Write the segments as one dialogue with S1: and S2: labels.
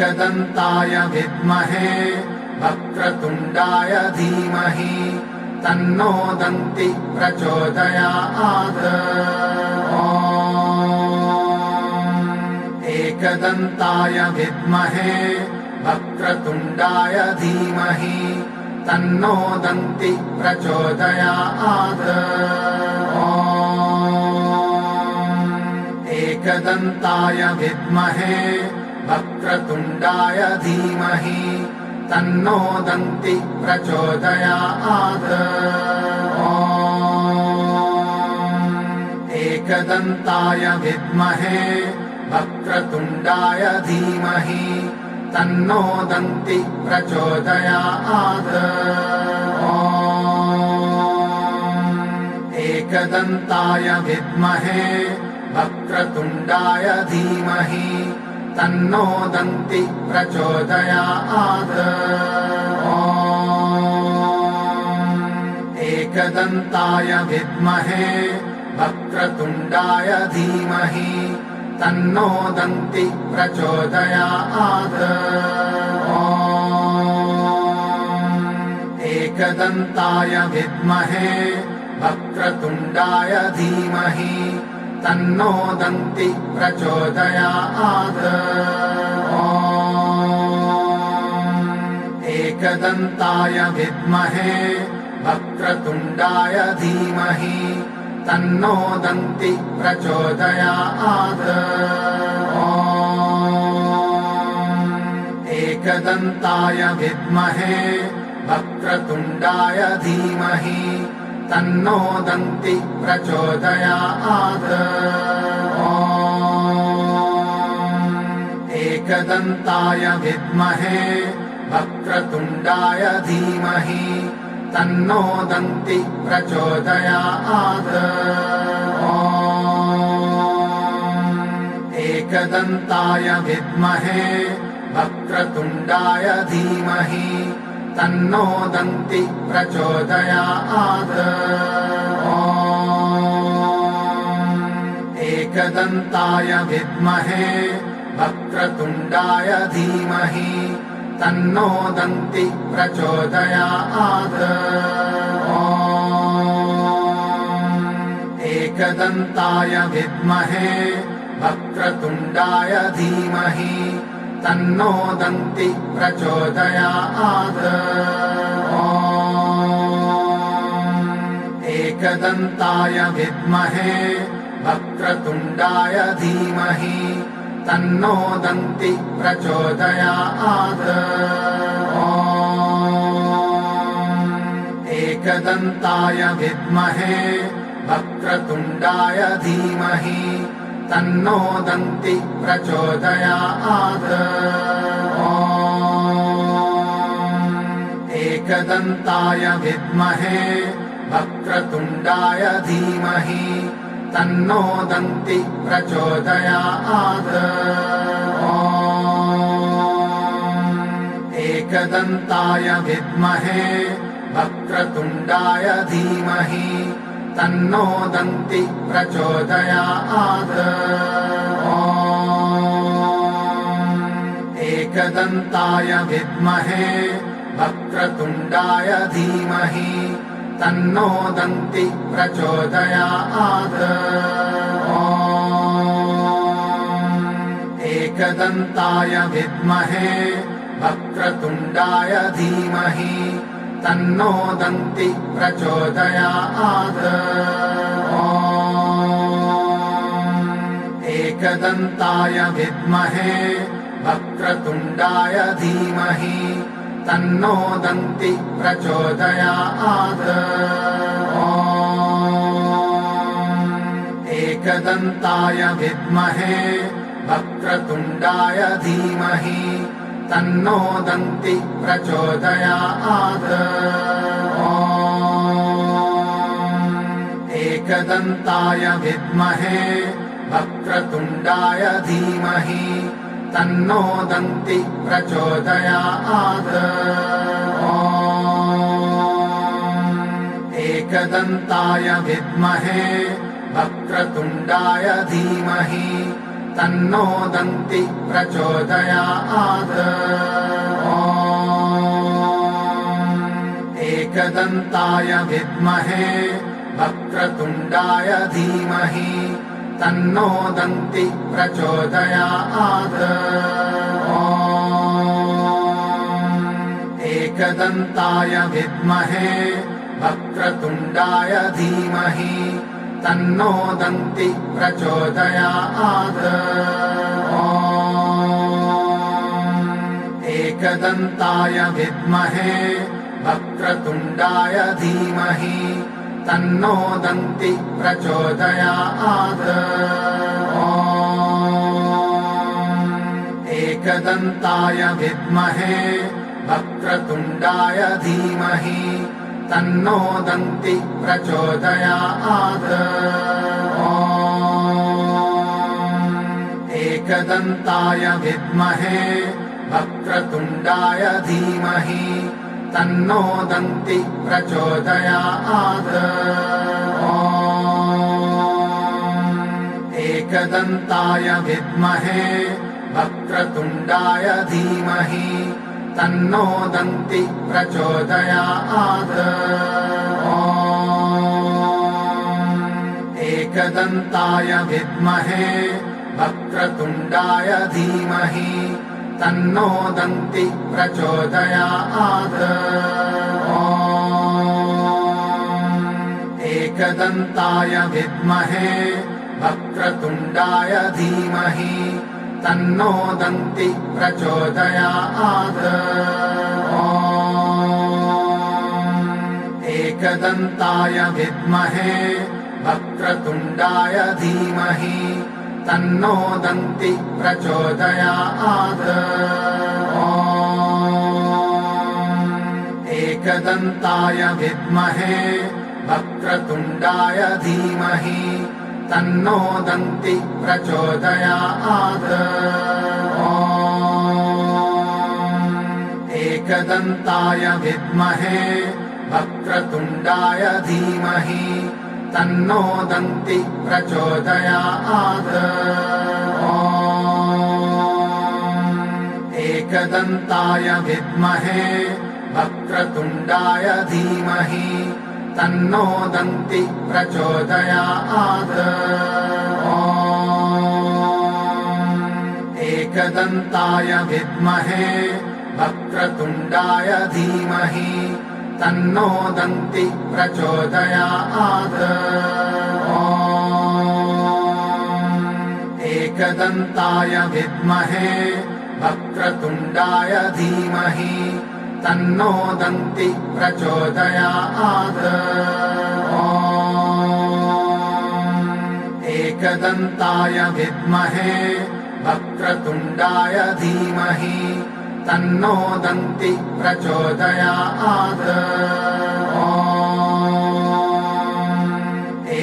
S1: एकदन्ताय विद्महे वक्रतुण्डाय धीमहि तन्नो दन्ति प्रचोदयात्। एकदन्ताय विद्महे वक्रतुण्डाय धीमहि तन्नो दन्ति प्रचोदयात्। एकदन्ताय विद्महे वक्रतुण्डाय धीमहि तन्नो दन्ति प्रचोदयात्। एकदन्ताय विद्महे वक्रतुण्डाय धीमहि तन्नो दन्ति प्रचोदयात्। एकदन्ताय विद्महे वक्रतुण्डाय धीमहि तन्नो दन्ति प्रचोदयात्। एकदन्ताय विद्महे वक्रतुण्डाय धीमहि तन्नो दन्ति प्रचोदयात्। एकदन्ताय विद्महे वक्रतुण्डाय धीमहि तन्नो दन्ति प्रचोदयात्। एकदन्ताय विद्महे वक्रतुण्डाय धीमहि तन्नो दन्ति प्रचोदयात्। एकदन्ताय विद्महे वक्रतुण्डाय धीमहि तन्नो दन्ति प्रचोदयात्। एकदन्ताय विद्महे वक्रतुण्डाय धीमहि तन्नो दन्ति प्रचोदयात्। एकदन्ताय विद्महे वक्रतुण्डाय धीमहि तन्नो दन्ति प्रचोदयात्। एकदन्ताय विद्महे वक्रतुण्डाय धीमहि तन्नो दन्ति प्रचोदयात्। एकदन्ताय विद्महे वक्रतुण्डाय धीमहि तन्नो दन्ति प्रचोदयात्। एकदन्ताय विद्महे वक्रतुण्डाय धीमहि तन्नो दन्ति प्रचोदयात्। एकदन्ताय विद्महे वक्रतुण्डाय धीमहि तन्नो दन्ति प्रचोदयात्। एकदन्ताय विद्महे वक्रतुण्डाय धीमहि तन्नो दन्ति प्रचोदयात्। एकदन्ताय विद्महे वक्रतुण्डाय धीमहि तन्नो दन्ति प्रचोदयात्। एकदन्ताय विद्महे वक्रतुण्डाय धीमहि तन्नो दन्ति प्रचोदयात्। एकदन्ताय विद्महे वक्रतुण्डाय धीमहि तन्नो दन्ति प्रचोदयात्। एकदन्ताय विद्महे वक्रतुण्डाय धीमहि तन्नो दन्ति प्रचोदयात्। एकदन्ताय विद्महे वक्रतुण्डाय धीमहि तन्नो दन्ति प्रचोदयात्। एकदन्ताय विद्महे वक्रतुण्डाय धीमहि तन्नो दन्ति प्रचोदयात्। एकदन्ताय विद्महे वक्रतुण्डाय धीमहि तन्नो दन्ति प्रचोदयात्। एकदन्ताय विद्महे वक्रतुण्डाय धीमहि तन्नो दन्ति प्रचोदयात्। एकदन्ताय विद्महे वक्रतुण्डाय धीमहि तन्नो दन्ति प्रचोदयात्। एकदन्ताय विद्महे वक्रतुण्डाय धीमहि तन्नो दन्ति प्रचोदयात्। एकदन्ताय विद्महे वक्रतुण्डाय धीमहि तन्नो दन्ति प्रचोदयात्। एकदन्ताय विद्महे वक्रतुण्डाय धीमहि तन्नो दन्ति प्रचोदयात्। एकदन्ताय विद्महे वक्रतुण्डाय धीमहि तन्नो दन्ति प्रचोदयात्। एकदन्ताय विद्महे वक्रतुण्डाय धीमहि तन्नो दन्ति प्रचोदयात्। एकदन्ताय विद्महे वक्रतुण्डाय धीमहि तन्नो दन्ति प्रचोदयात्। एकदन्ताय विद्महे वक्रतुण्डाय धीमहि तन्नो दन्ति प्रचोदयात्। एकदन्ताय विद्महे वक्रतुण्डाय धीमहि तन्नो दन्ति प्रचोदयात्। एकदन्ताय विद्महे वक्रतुण्डाय धीमहि तन्नो दन्ति प्रचोदयात्। एकदन्ताय विद्महे वक्रतुण्डाय धीमहि तन्नो दन्ति प्रचोदयात्। एकदन्ताय विद्महे वक्रतुण्डाय धीमहि तन्नो दन्ति प्रचोदयात्। एकदन्ताय विद्महे वक्रतुण्डाय धीमहि तन्नो दन्ति प्रचोदयात्। एकदन्ताय विद्महे वक्रतुण्डाय धीमहि तन्नो दन्ति प्रचोदयात्।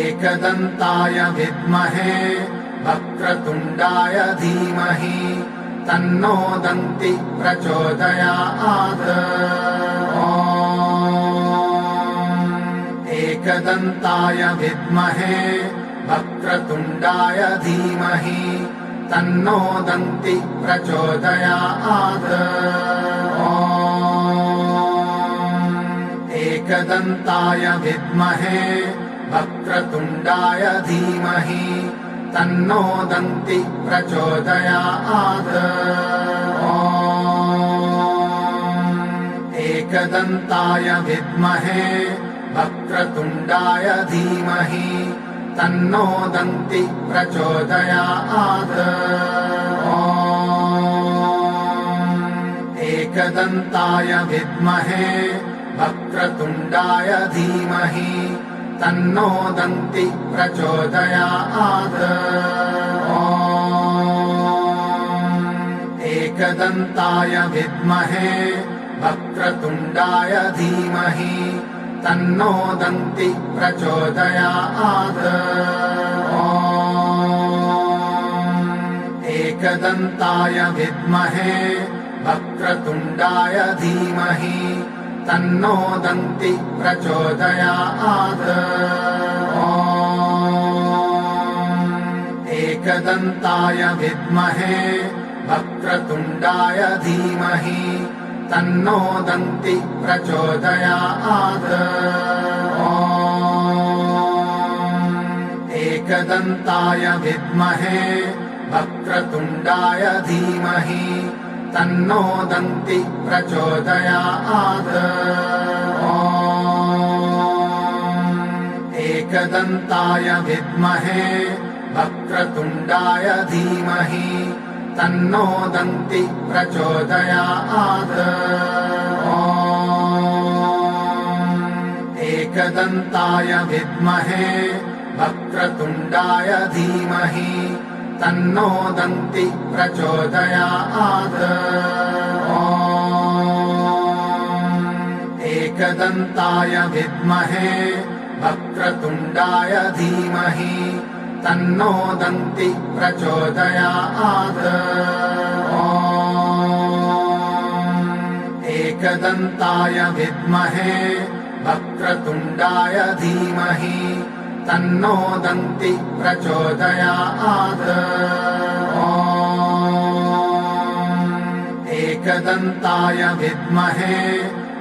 S1: एकदन्ताय विद्महे वक्रतुण्डाय धीमहि तन्नो दन्ति प्रचोदयात्। एकदन्ताय विद्महे वक्रतुण्डाय धीमहि तन्नो दन्ति प्रचोदयात्। एकदन्ताय विद्महे वक्रतुण्डाय धीमहि तन्नो दन्ति प्रचोदयात्। एकदन्ताय विद्महे वक्रतुण्डाय धीमहि तन्नो दन्ति प्रचोदयात्। एकदन्ताय विद्महे वक्रतुण्डाय धीमहि तन्नो दन्ति प्रचोदयात्। एकदन्ताय विद्महे वक्रतुण्डाय धीमहि तन्नो दन्ति प्रचोदयात्। एकदन्ताय विद्महे वक्रतुण्डाय धीमहि तन्नो दन्ति प्रचोदयात्। एकदन्ताय विद्महे वक्रतुण्डाय धीमहि तन्नो दन्ति प्रचोदयात्। एकदन्ताय विद्महे वक्रतुण्डाय धीमहि तन्नो दन्ति प्रचोदयात्। एकदन्ताय विद्महे वक्रतुण्डाय धीमहि तन्नो दन्ति प्रचोदयात्। एकदन्ताय विद्महे वक्रतुण्डाय धीमहि तन्नो दन्ति प्रचोदयात्। एकदन्ताय विद्महे वक्रतुण्डाय धीमहि तन्नो दन्ति प्रचोदयात्। एकदन्ताय विद्महे वक्रतुण्डाय धीमहि तन्नो दन्ति प्रचोदयात्। एकदन्ताय विद्महे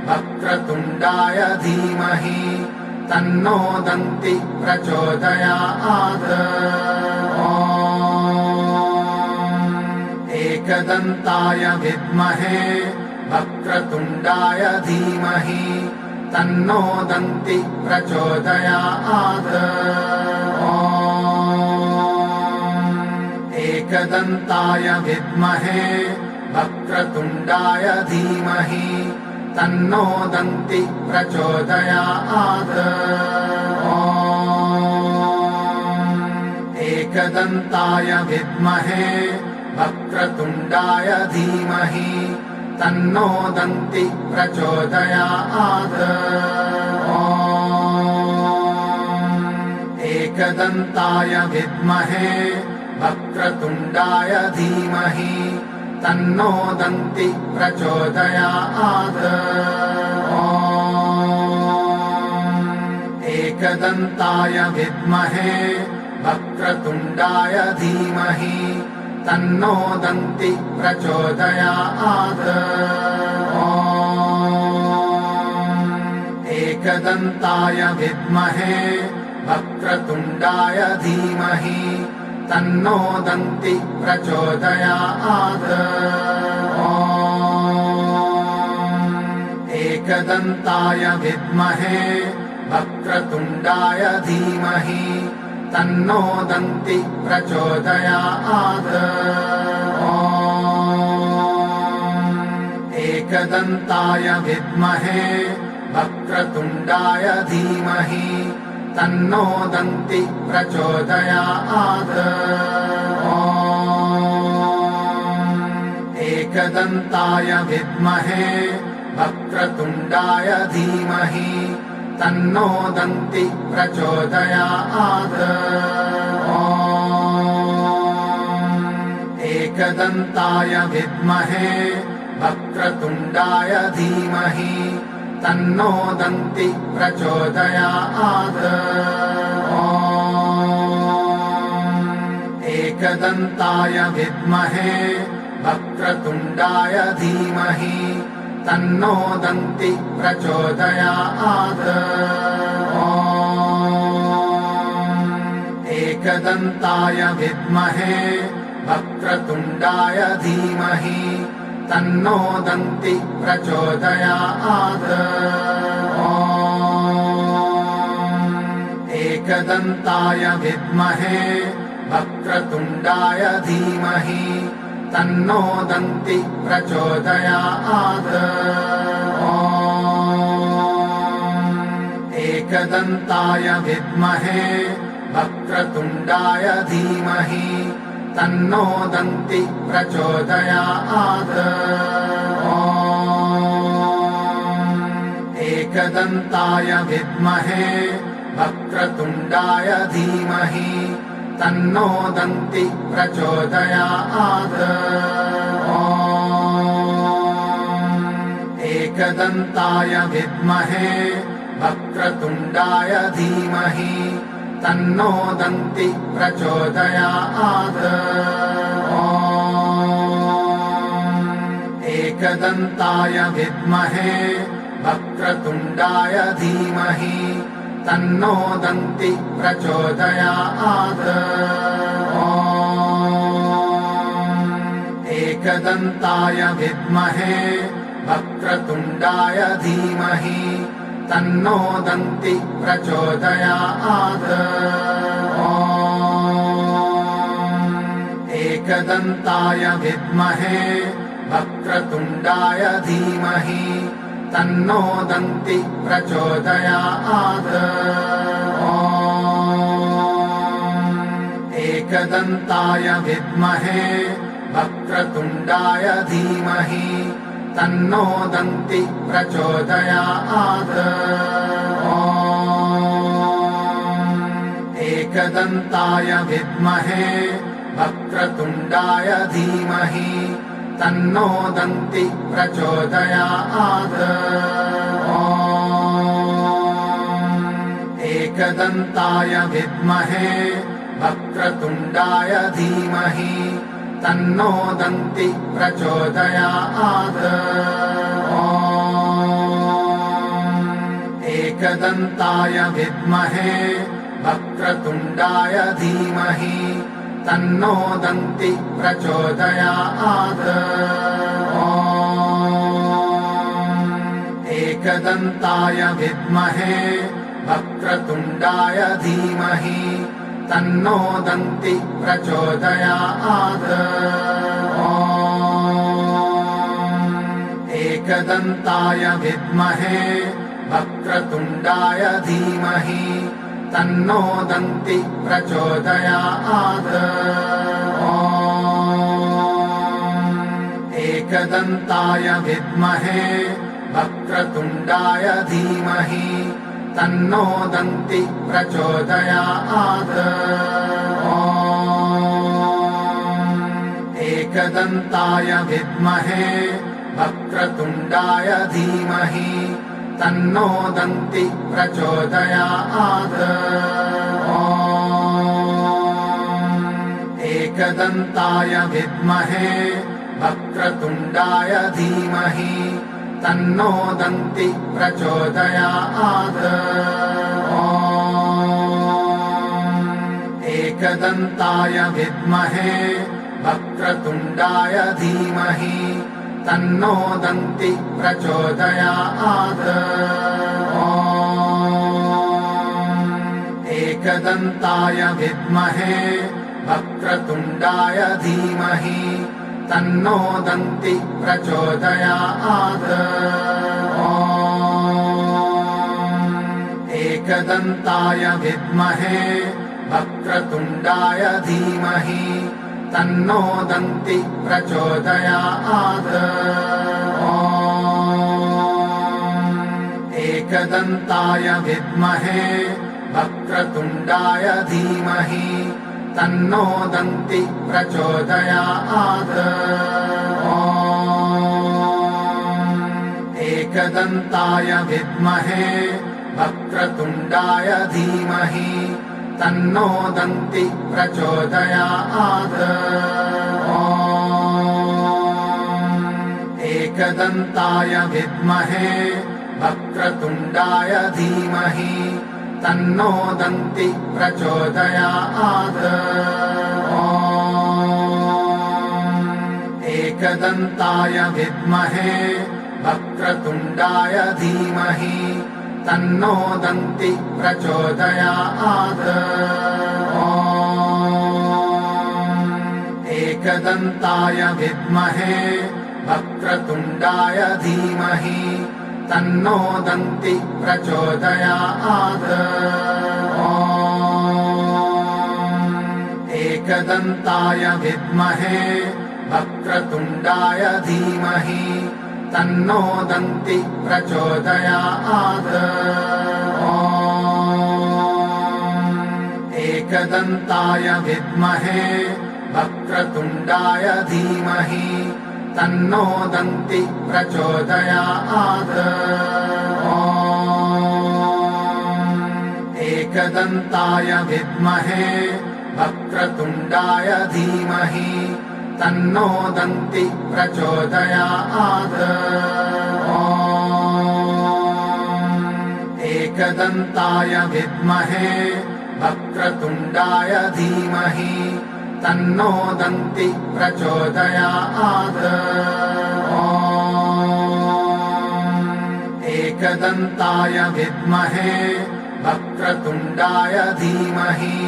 S1: वक्रतुण्डाय धीमहि तन्नो दन्ति प्रचोदयात्। एकदन्ताय विद्महे वक्रतुण्डाय धीमहि तन्नो दन्ति प्रचोदयात्। एकदन्ताय विद्महे वक्रतुण्डाय धीमहि तन्नो दन्ति प्रचोदयात्। एकदन्ताय विद्महे वक्रतुण्डाय धीमहि तन्नो दन्ति प्रचोदयात्। एकदन्ताय विद्महे वक्रतुण्डाय धीमहि तन्नो दन्ति प्रचोदयात्। एकदन्ताय विद्महे वक्रतुण्डाय धीमहि तन्नो दन्ति प्रचोदयात्। एकदन्ताय विद्महे वक्रतुण्डाय धीमहि तन्नो दन्ति प्रचोदयात्। एकदन्ताय विद्महे वक्रतुण्डाय धीमहि तन्नो दन्ति प्रचोदयात्। एकदन्ताय विद्महे वक्रतुण्डाय धीमहि तन्नो दन्ति प्रचोदयात्। एकदन्ताय विद्महे वक्रतुण्डाय धीमहि तन्नो दन्ति प्रचोदयात्। एकदन्ताय विद्महे वक्रतुण्डाय धीमहि तन्नो दन्ति प्रचोदयात्। एकदन्ताय विद्महे वक्रतुण्डाय धीमहि तन्नो दन्ति प्रचोदयात्। एकदन्ताय विद्महे वक्रतुण्डाय धीमहि तन्नो दन्ति प्रचोदयात्। एकदन्ताय विद्महे वक्रतुण्डाय धीमहि तन्नो दन्ति प्रचोदयात्। एकदन्ताय विद्महे वक्रतुण्डाय धीमहि तन्नो दन्ति प्रचोदयात्। एकदन्ताय विद्महे वक्रतुण्डाय धीमहि तन्नो दन्ति प्रचोदयात्। एकदन्ताय विद्महे वक्रतुण्डाय धीमहि तन्नो दन्ति प्रचोदयात्। एकदन्ताय विद्महे वक्रतुण्डाय धीमहि तन्नो दन्ति प्रचोदयात्। एकदन्ताय विद्महे वक्रतुण्डाय धीमहि तन्नो दन्ति प्रचोदयात्। एकदन्ताय विद्महे वक्रतुण्डाय धीमहि तन्नो दन्ति प्रचोदयात्। एकदन्ताय विद्महे वक्रतुण्डाय धीमहि तन्नो दन्ति प्रचोदयात्। एकदन्ताय विद्महे वक्रतुण्डाय धीमहि तन्नो दन्ति प्रचोदयात्। एकदन्ताय विद्महे वक्रतुण्डाय धीमहि तन्नो दन्ति प्रचोदयात्। एकदन्ताय विद्महे वक्रतुण्डाय धीमहि तन्नो दन्ति प्रचोदयात्। एकदन्ताय विद्महे वक्रतुण्डाय धीमहि तन्नो दन्ति प्रचोदयात्। एकदन्ताय विद्महे वक्रतुण्डाय धीमहि तन्नो दन्ति प्रचोदयात्। एकदन्ताय विद्महे वक्रतुण्डाय धीमहि तन्नो दन्ति प्रचोदयात्। एकदन्ताय विद्महे वक्रतुण्डाय धीमहि तन्नो दन्ति प्रचोदयात्। एकदन्ताय विद्महे वक्रतुण्डाय धीमहि तन्नो दन्ति प्रचोदयात्। एकदन्ताय विद्महे वक्रतुण्डाय धीमहि तन्नो दन्ति प्रचोदयात्। एकदन्ताय विद्महे वक्रतुण्डाय धीमहि तन्नो दन्ति प्रचोदयात्। एकदन्ताय विद्महे वक्रतुण्डाय धीमहि तन्नो दन्ति प्रचोदयात्। एकदन्ताय विद्महे वक्रतुण्डाय धीमहि तन्नो दन्ति प्रचोदयात्। एकदन्ताय विद्महे वक्रतुण्डाय धीमहि तन्नो दन्ति प्रचोदयात्। एकदन्ताय विद्महे वक्रतुण्डाय धीमहि तन्नो दन्ति प्रचोदयात्। एकदन्ताय विद्महे वक्रतुण्डाय धीमहि तन्नो दन्ति प्रचोदयात्। एकदन्ताय विद्महे वक्रतुण्डाय धीमहि तन्नो दन्ति प्रचोदयात्। एकदन्ताय विद्महे वक्रतुण्डाय धीमहि तन्नो दन्ति प्रचोदयात्। एकदन्ताय विद्महे वक्रतुण्डाय धीमहि तन्नो दन्ति प्रचोदयात्। एकदन्ताय विद्महे वक्रतुण्डाय धीमहि तन्नो दन्ति प्रचोदयात्। एकदन्ताय विद्महे वक्रतुण्डाय धीमहि तन्नो दन्ति प्रचोदयात्। एकदन्ताय विद्महे वक्रतुण्डाय धीमहि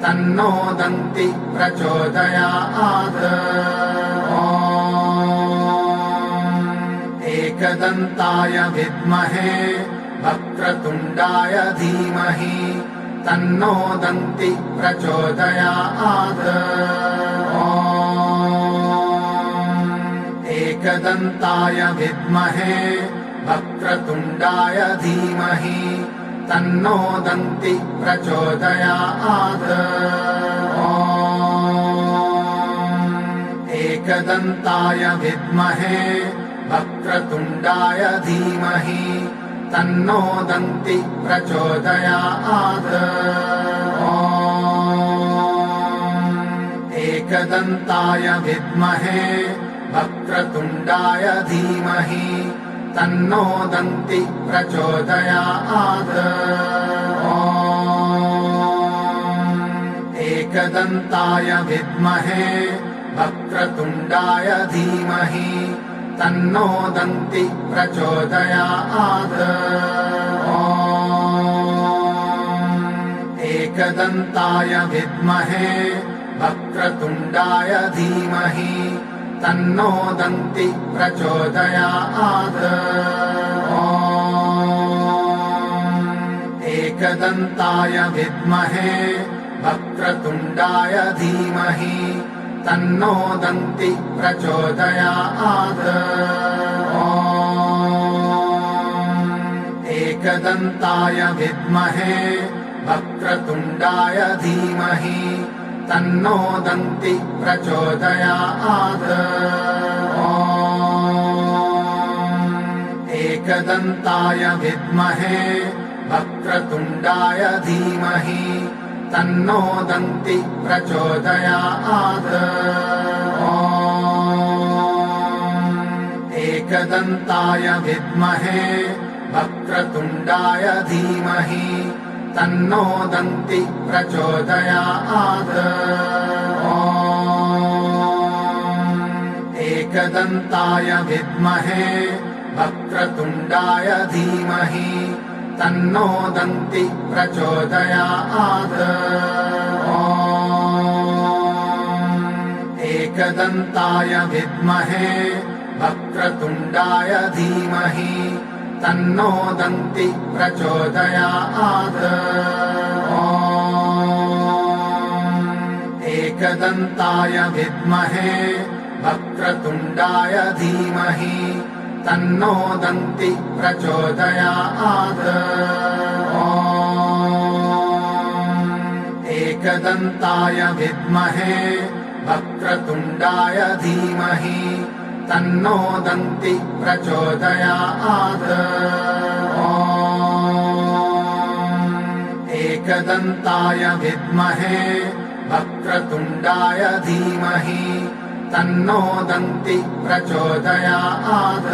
S1: तन्नो दन्ति प्रचोदयात्। एकदन्ताय विद्महे वक्रतुण्डाय धीमहि तन्नो दन्ति प्रचोदयात्। एकदन्ताय विद्महे वक्रतुण्डाय धीमहि तन्नो दन्ति प्रचोदयात्। एकदन्ताय विद्महे वक्रतुण्डाय धीमहि तन्नो दन्ति प्रचोदयात्। एकदन्ताय विद्महे वक्रतुण्डाय धीमहि तन्नो दन्ति प्रचोदयात्। एकदन्ताय विद्महे वक्रतुण्डाय धीमहि तन्नो दन्ति प्रचोदयात्। एकदन्ताय विद्महे वक्रतुण्डाय धीमहि तन्नो दन्ति प्रचोदयात्। एकदन्ताय विद्महे वक्रतुण्डाय धीमहि तन्नो दन्ति प्रचोदयात्। एकदन्ताय विद्महे वक्रतुण्डाय धीमहि तन्नो दन्ति प्रचोदयात्। एकदन्ताय विद्महे वक्रतुण्डाय धीमहि तन्नो दन्ति प्रचोदयात्। एकदन्ताय विद्महे वक्रतुण्डाय धीमहि तन्नो दन्ति प्रचोदयात्। एकदन्ताय विद्महे वक्रतुण्डाय धीमहि तन्नो दन्ति प्रचोदयात्। एकदन्ताय विद्महे वक्रतुण्डाय धीमहि तन्नो दन्ति प्रचोदयात्। एकदन्ताय विद्महे वक्रतुण्डाय धीमहि तन्नो दन्ति प्रचोदयात्। एकदन्ताय विद्महे वक्रतुण्डाय धीमहि तन्नो दन्ति प्रचोदयात्। एकदन्ताय विद्महे वक्रतुण्डाय धीमहि तन्नो दन्ति प्रचोदयात्।